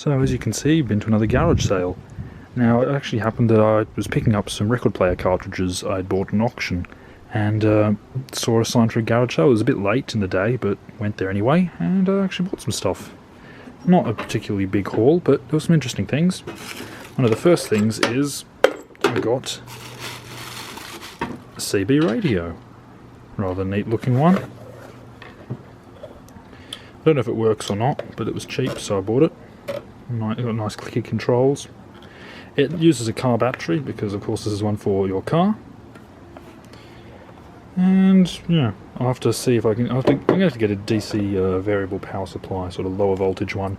So as you can see, I've been to another garage sale. Now it actually happened that I was picking up some record player cartridges I'd bought at an auction and saw a sign for a garage sale. It was a bit late in the day, but went there anyway and I actually bought some stuff. Not a particularly big haul, but there were some interesting things. One of the first things is I got a CB radio. Rather neat looking one. I don't know if it works or not, but it was cheap so I bought it. It got nice clicky controls. It uses a car battery because of course this is one for your car. And yeah, I'll have to see if I can. I'm going to have to get a DC variable power supply, sort of lower voltage one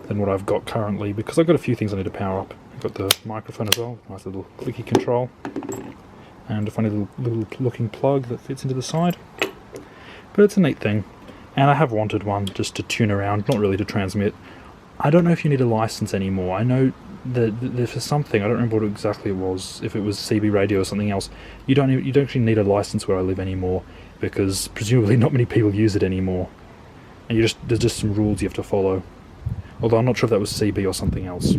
than what I've got currently, because I've got a few things I need to power up. I've got the microphone as well, nice little clicky control, and a funny little looking plug that fits into the side. But it's a neat thing, and I have wanted one just to tune around, not really to transmit. I don't know if you need a license anymore. I know that for something, I don't remember what exactly it was, if it was CB radio or something else, you don't actually need a license where I live anymore, because presumably not many people use it anymore. And there's just some rules you have to follow. Although I'm not sure if that was CB or something else.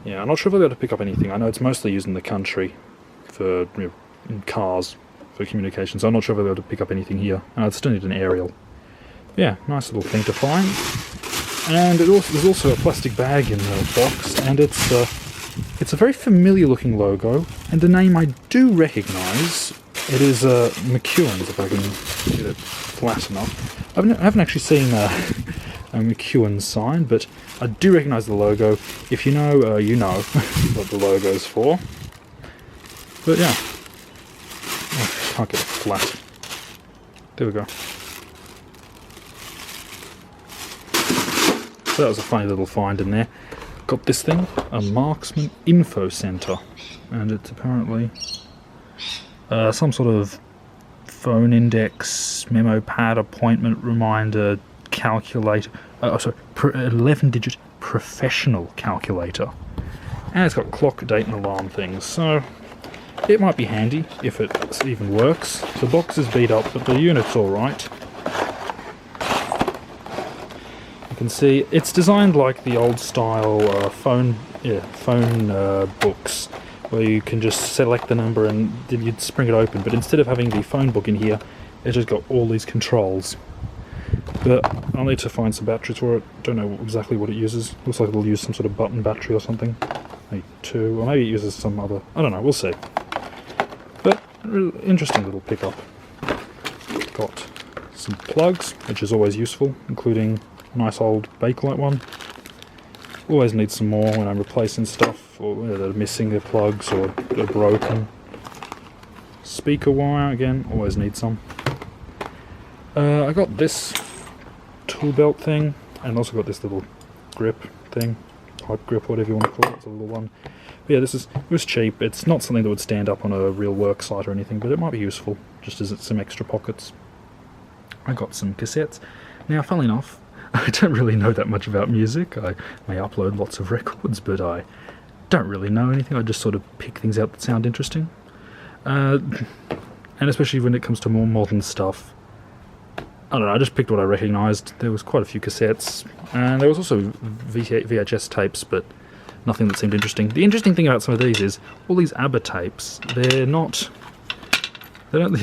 Yeah, I'm not sure if I'll be able to pick up anything. I know it's mostly used in the country for in cars for communication, so I'm not sure if I'll be able to pick up anything here. I still need an aerial. Yeah, nice little thing to find. And there's also a plastic bag in the box, and it's a very familiar looking logo, and the name I do recognise. It is McEwen's, if I can get it flat enough. I haven't actually seen a McEwen sign, but I do recognise the logo. If you know, you know what the logo's for. But yeah, oh, can't get it flat. There we go. So that was a funny little find in there. Got this thing, a Marksman Info Center, and it's apparently some sort of phone index, memo pad, appointment reminder, calculator, 11-digit professional calculator. And it's got clock, date and alarm things, so it might be handy if it even works. The box is beat up, but the unit's alright. You can see it's designed like the old style phone books, where you can just select the number and then you'd spring it open, but instead of having the phone book in here, it's just got all these controls. But I'll need to find some batteries for it. Don't know exactly what it uses. Looks like it'll use some sort of button battery or something. Maybe two, or maybe it uses some other, I don't know, we'll see. But interesting little pickup. Got some plugs, which is always useful, including nice old Bakelite one. Always need some more when I'm replacing stuff, or that are missing their plugs or are broken. Speaker wire, again, always need some. I got this tool belt thing, and also got this little grip thing, pipe grip, whatever you want to call it. It's a little one. But yeah, it was cheap. It's not something that would stand up on a real work site or anything, but it might be useful, just as it's some extra pockets. I got some cassettes. Now, funnily enough, I don't really know that much about music. I may upload lots of records, but I don't really know anything. I just sort of pick things out that sound interesting. And especially when it comes to more modern stuff, I don't know, I just picked what I recognised. There was quite a few cassettes, and there was also VHS tapes, but nothing that seemed interesting. The interesting thing about some of these is, all these ABBA tapes, they're rather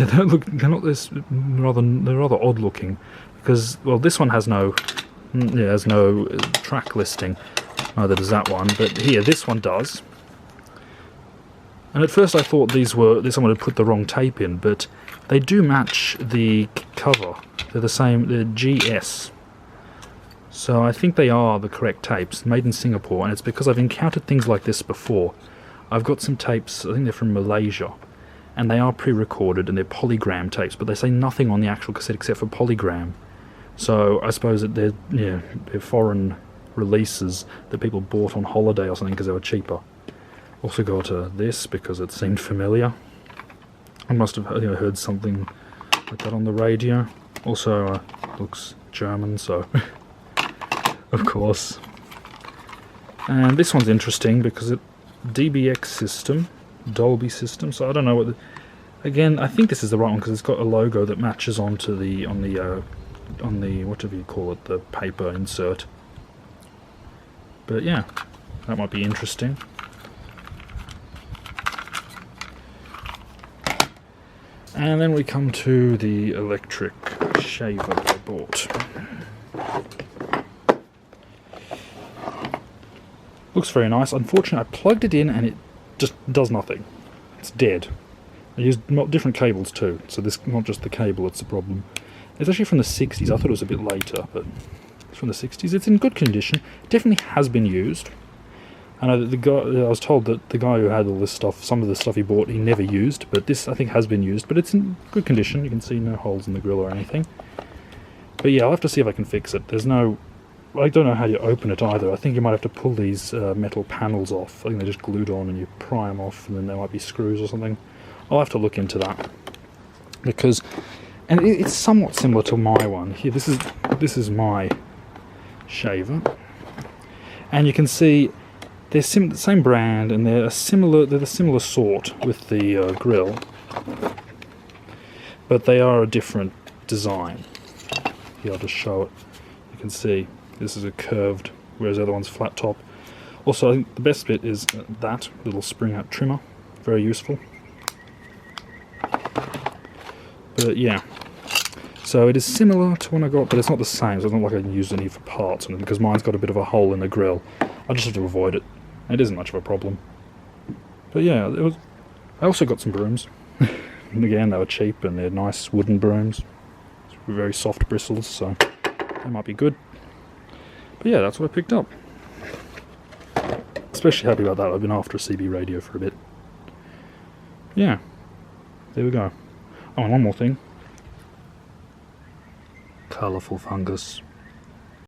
odd looking. Because, well, this one has no track listing, neither does that one, but here, this one does. And at first I thought someone had put the wrong tape in, but they do match the cover. They're the same, they're GS. So I think they are the correct tapes, made in Singapore, and it's because I've encountered things like this before. I've got some tapes, I think they're from Malaysia, and they are pre-recorded and they're polygram tapes, but they say nothing on the actual cassette except for polygram. So I suppose that they're foreign releases that people bought on holiday or something because they were cheaper. Also got this because it seemed familiar. I must have heard something like that on the radio. Also looks German, so of course. And this one's interesting because it DBX system, Dolby system. So I don't know what. Again, I think this is the right one because it's got a logo that matches onto the on the whatever you call it, the paper insert. But yeah, that might be interesting. And then we come to the electric shaver that I bought. Looks very nice. Unfortunately, I plugged it in and it just does nothing. It's dead. I used different cables too, so this not just the cable that's the problem. It's actually from the 60s. I thought it was a bit later, but it's from the 60s. It's in good condition. Definitely has been used. I know that the guy, I was told that the guy who had all this stuff, some of the stuff he bought, he never used, but this I think has been used, but it's in good condition. You can see no holes in the grill or anything. But yeah, I'll have to see if I can fix it. There's no, I don't know how you open it either. I think you might have to pull these metal panels off. I think they're just glued on and you pry them off, and then there might be screws or something. I'll have to look into that. Because, and it's somewhat similar to my one. Here, this is my shaver. And you can see they're the same brand, and they're the similar sort with the grill, but they are a different design. Here, I'll just show it. You can see this is a curved, whereas the other one's flat top. Also, I think the best bit is that little spring-out trimmer, very useful. But yeah, so it is similar to one I got, but it's not the same. So it's not like I can use any for parts, because mine's got a bit of a hole in the grill. I just have to avoid it. It isn't much of a problem. But yeah, I also got some brooms. And again, they were cheap and they're nice wooden brooms. Very soft bristles, so they might be good. But yeah, that's what I picked up. Especially happy about that. I've been after a CB radio for a bit. Yeah, there we go. Oh, and one more thing. Colourful fungus.